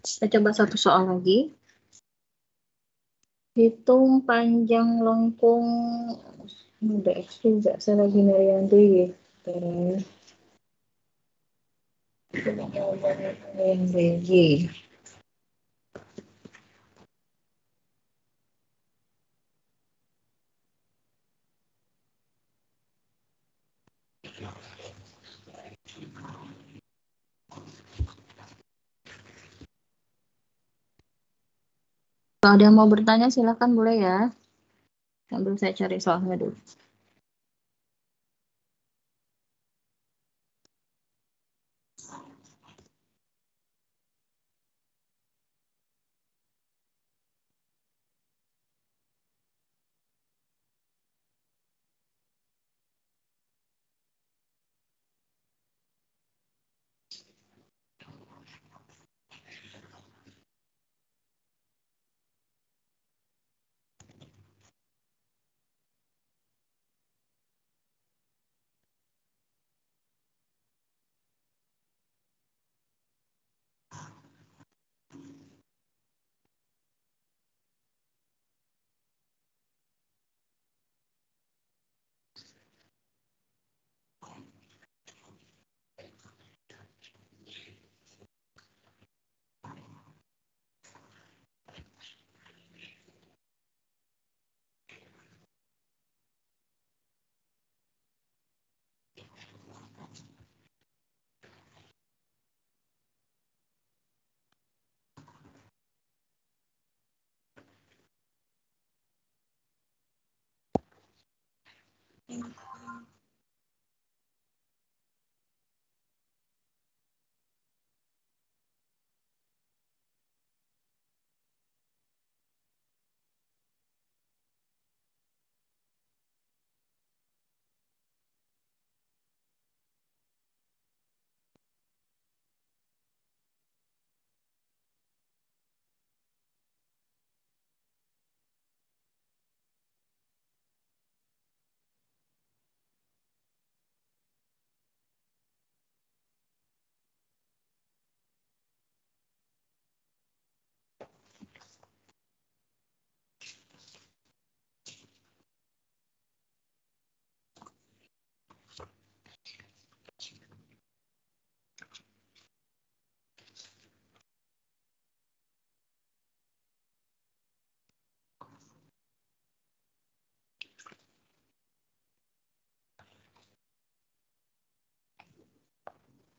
Kita coba satu soal lagi. Hitung panjang lengkung. Udah X juga, saya lagi nyari gitu. Yang BG. Kalau ada yang mau bertanya silakan boleh ya. Sambil saya cari soalnya dulu.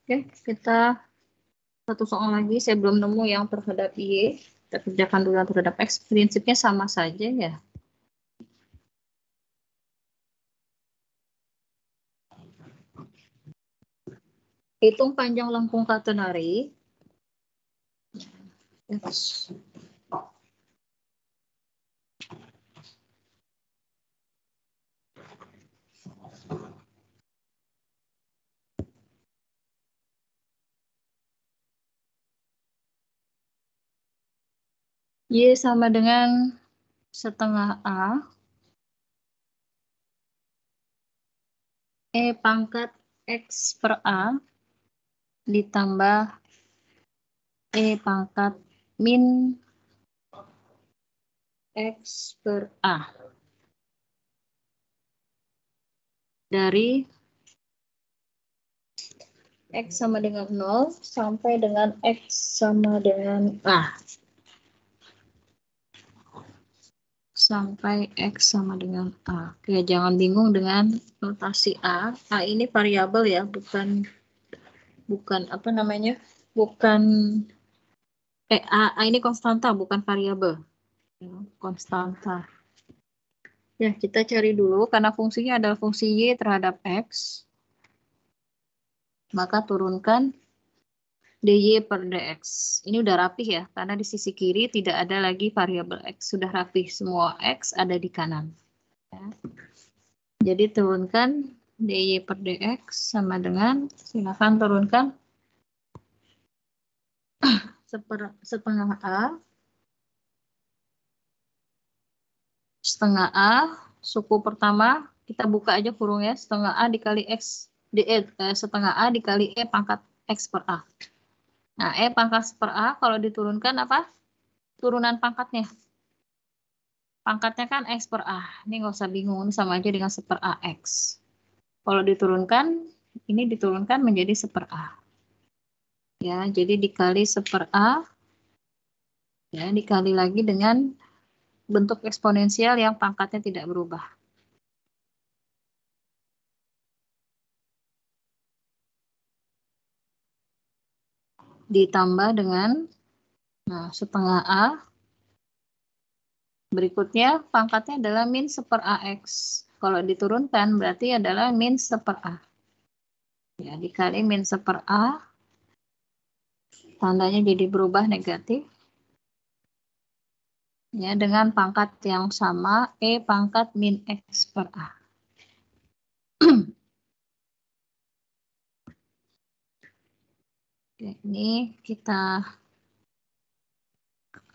Oke, kita satu soal lagi. Saya belum nemu yang terhadap Y. Kita kerjakan dulu yang terhadap X. Prinsipnya sama saja ya. Hitung panjang lengkung katenari. X. Y sama dengan setengah A. E pangkat X per A ditambah E pangkat min X per A. Dari X sama dengan 0 sampai dengan X sama dengan A. Sampai X sama dengan A. Oke, jangan bingung dengan notasi A. A ini variabel ya, bukan apa namanya? Bukan A ini konstanta, bukan variabel. Konstanta. Ya, kita cari dulu karena fungsinya adalah fungsi Y terhadap X. Maka turunkan dy per dx. Ini udah rapih ya, karena di sisi kiri tidak ada lagi variabel X. Sudah rapih, semua X ada di kanan. Ya. Jadi turunkan dy per dx sama dengan, silakan turunkan setengah A. Setengah A, suku pertama, kita buka aja kurungnya, setengah A dikali X, setengah A dikali E pangkat X per A. Nah, E pangkat seper A kalau diturunkan apa? Turunan pangkatnya. Pangkatnya kan X per A. Ini nggak usah bingung, ini sama aja dengan seper AX. Kalau diturunkan, ini diturunkan menjadi seper A. Ya, jadi dikali seper A, ya, dikali lagi dengan bentuk eksponensial yang pangkatnya tidak berubah. Ditambah dengan setengah A. Berikutnya pangkatnya adalah min seper AX. Kalau diturunkan berarti adalah min seper A. Ya, dikali min seper A. Tandanya jadi berubah negatif. Ya, dengan pangkat yang sama, E pangkat min X per A. Oke, ini kita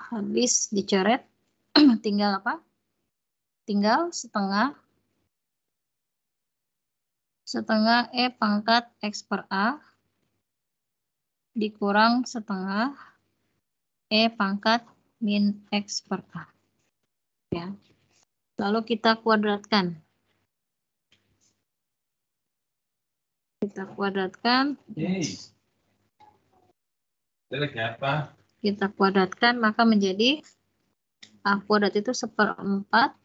habis dicoret. Tinggal apa? Tinggal setengah E pangkat X per A dikurang setengah E pangkat min X per A. Ya. Lalu kita kuadratkan. Kita kuadratkan. Kita kuadratkan maka menjadi A kuadrat itu seperempat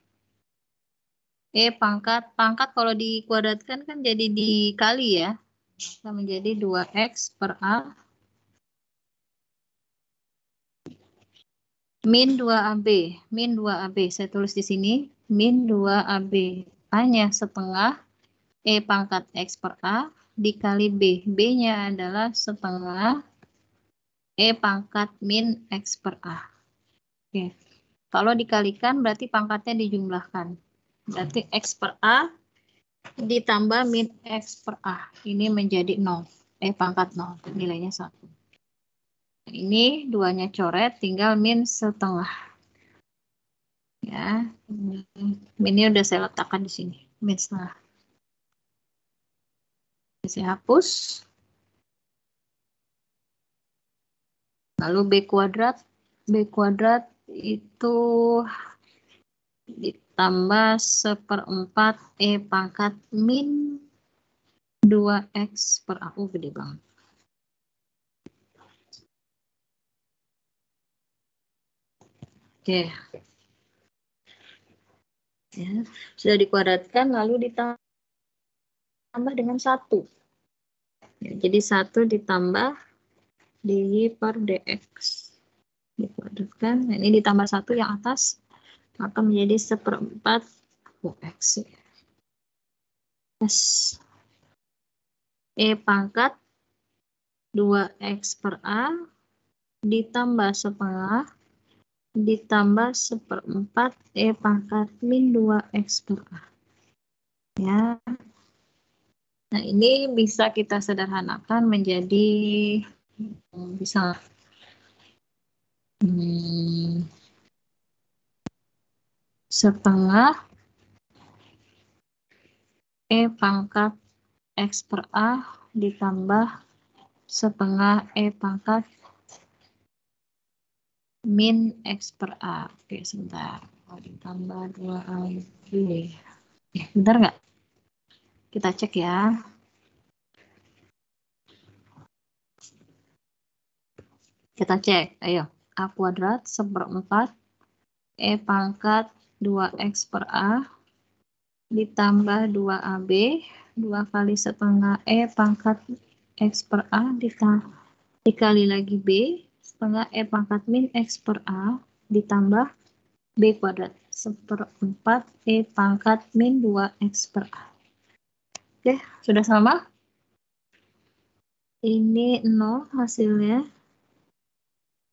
E pangkat kalau dikuadratkan kan jadi dikali ya. Maka menjadi 2X per A min 2AB. Min 2AB. Saya tulis di sini. Min 2AB. A-nya setengah E pangkat X per A dikali B. B-nya adalah setengah E pangkat min X per A. Oke. Kalau dikalikan berarti pangkatnya dijumlahkan. Berarti X per A ditambah min X per A. Ini menjadi 0. E pangkat 0. Nilainya 1. Ini duanya coret, tinggal min setengah. Ya, minnya udah saya letakkan di sini. Min setengah. Saya hapus. Lalu B kuadrat. B kuadrat itu ditambah seperempat E pangkat min 2X per A. Gede banget. Oke. Ya, sudah dikuadratkan lalu ditambah dengan 1. Ya, jadi 1 ditambah dy per dx. Dikuadratkan. Nah, ini ditambah 1 yang atas. Maka menjadi seperempat X. E pangkat 2X per A ditambah setengah ditambah seperempat E pangkat min 2X per A. Ya. Nah, ini bisa kita sederhanakan menjadi bisa setengah E pangkat X per A ditambah setengah E pangkat min X per A. Oke, sebentar. Ditambah 2AB. Bentar nggak? Kita cek ya. Kita cek. Ayo. A kuadrat seperempat E pangkat 2X per A ditambah 2AB. 2 kali setengah E pangkat X per A dikali lagi B. Setengah E pangkat min X per A ditambah B kuadrat. Seperempat E pangkat min 2X per A. Oke, sudah sama? Ini 0 hasilnya.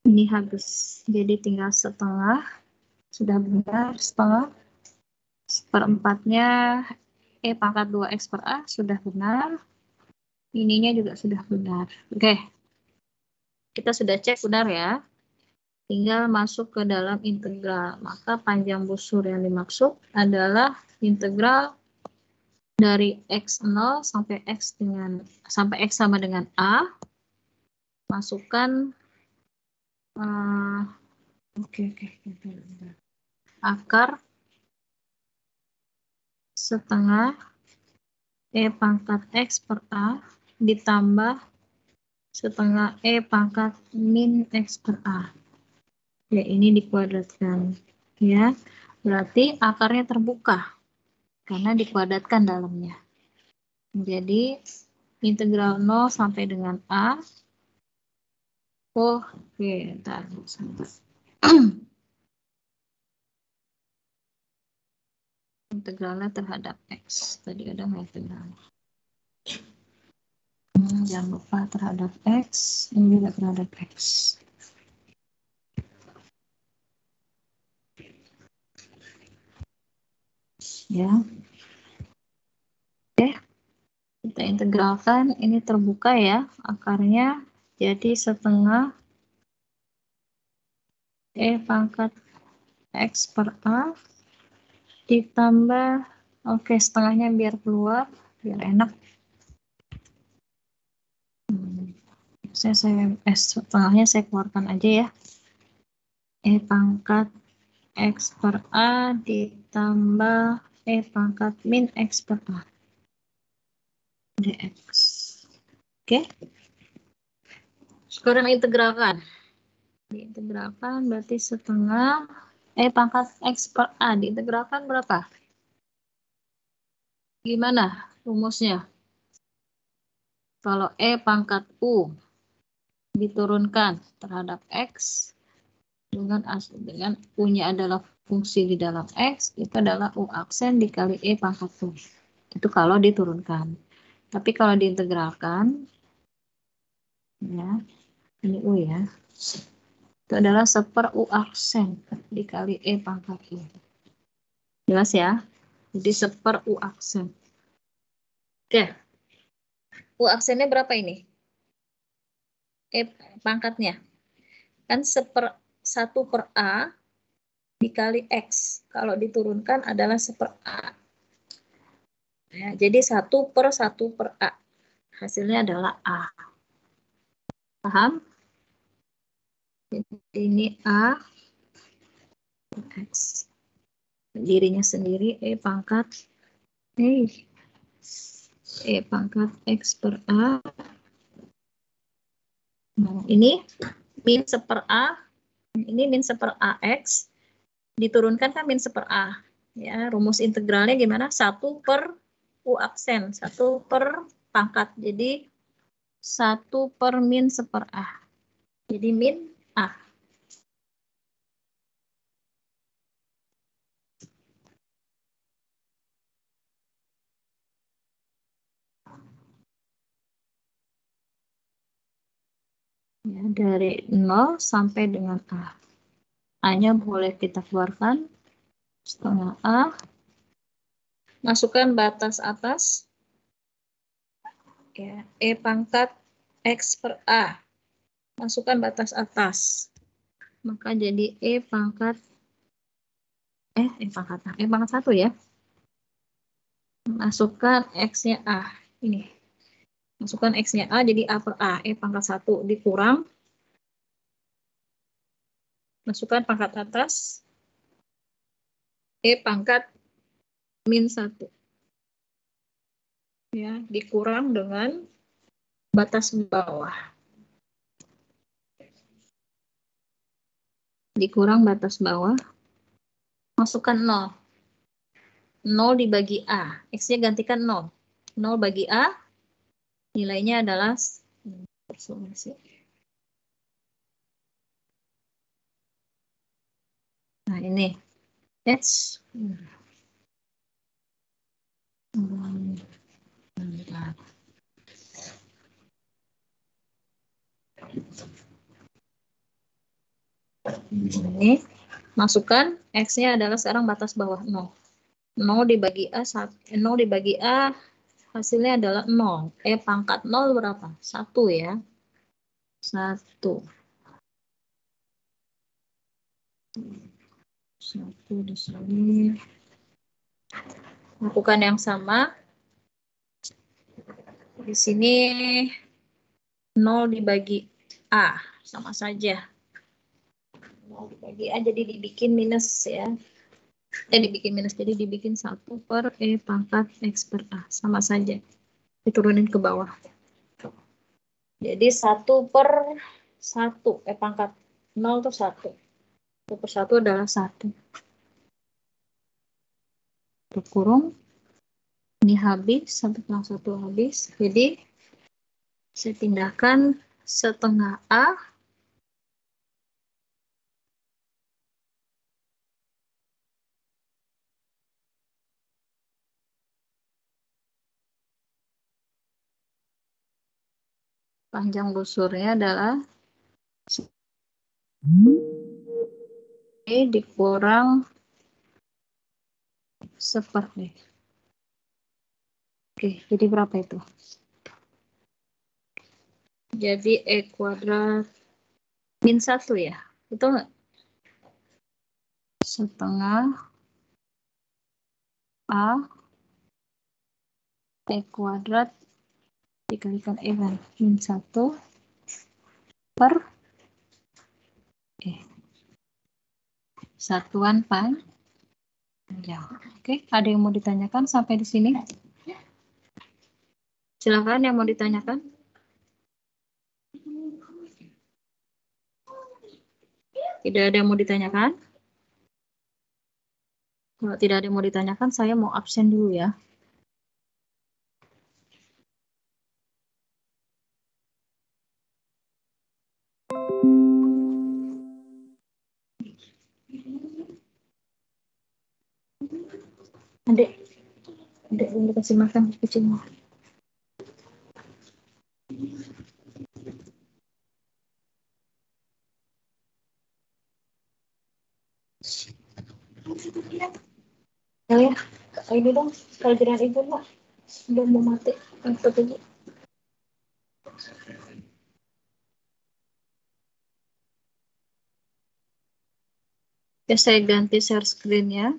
Ini habis. Jadi tinggal setengah. Sudah benar setengah. Seperempatnya E pangkat 2X per A sudah benar. Ininya juga sudah benar. Oke. Kita sudah cek benar ya. Tinggal masuk ke dalam integral. Maka panjang busur yang dimaksud adalah integral dari X0 sampai X sama dengan A Masukkan akar setengah E pangkat X per A ditambah setengah E pangkat min X per A. Ya, ini dikuadratkan. Ya, berarti akarnya terbuka karena dikuadratkan dalamnya. Jadi, integral 0 sampai dengan A. Oke, bentar. Integralnya terhadap X. Tadi ada nggak integralnya? Jangan lupa terhadap X. Ini juga terhadap X. Ya. Oke. Kita integralkan. Ini terbuka ya. Akarnya jadi setengah E pangkat X per A ditambah, oke, setengahnya biar keluar, biar enak. Setengahnya saya keluarkan aja ya. E pangkat X per A ditambah E pangkat min X per A dx. Oke. Sekarang integralkan. Diintegralkan berarti setengah E pangkat X per A diintegralkan berapa? Gimana rumusnya? Kalau E pangkat U diturunkan terhadap X dengan U-nya adalah fungsi di dalam X, itu adalah U aksen dikali E pangkat U. Itu kalau diturunkan. Tapi kalau diintegralkan, ya, ini U ya, itu adalah seper U aksen dikali E pangkat U. Jelas ya? Jadi seper U aksen. Oke. U aksennya berapa ini? E pangkatnya. Kan 1 per A dikali X. Kalau diturunkan adalah 1 per A. Ya, jadi 1 per A. Hasilnya adalah A. Paham? Jadi ini A X. Dirinya sendiri E pangkat X per A. Nah, ini min 1 per A. Ini min 1 per AX. Diturunkan kan min 1 per A. Ya, rumus integralnya gimana? 1 per U aksen. 1 per pangkat. Jadi 1 per min 1 per A. Jadi min A. Ya, dari 0 sampai dengan A. A-nya boleh kita keluarkan. Setengah A. Masukkan batas atas. Ya, E pangkat X per A. Masukkan batas atas. Maka jadi E pangkat E pangkat 1 ya. Masukkan X-nya A. Ini. Masukkan X-nya A jadi A per A. E pangkat 1 dikurang. Masukkan pangkat atas. E pangkat min 1. Ya, dikurang dengan batas bawah. Dikurang batas bawah. Masukkan 0. 0 dibagi A. X-nya gantikan 0. 0 bagi A. Nilainya adalah nah ini X ini masukkan X-nya adalah sekarang batas bawah 0. 0 dibagi A 0 dibagi A hasilnya adalah 0. E pangkat 0 berapa? 1 ya. 1. 1 di sini. Lakukan yang sama. Di sini 0 dibagi A. Sama saja. Mau dibagi A jadi dibikin minus ya. Dibikin minus jadi dibikin 1 per E pangkat X per A. Sama saja. Diturunin ke bawah. Jadi 1 per 1. Pangkat 0 itu 1. 1 per 1 adalah 1. Kurung. Ini habis. 1 kurang 1 habis. Jadi saya pindahkan setengah A panjang busurnya adalah E dikurang seperti. Oke, jadi berapa itu? Jadi E kuadrat min 1 ya? Itu enggak? Setengah A E kuadrat dikalikan E kan? Min 1 per E. Satuan panjang. Oke, ada yang mau ditanyakan sampai di sini? Silakan yang mau ditanyakan. Tidak ada yang mau ditanyakan? Kalau tidak ada yang mau ditanyakan, saya mau absen dulu ya. Adek belum dikasih makan kucingnya. Ya, ini dong, pelajaran ibu lah. Udah mau mati. Ikut aja. Oke, saya ganti share screen ya.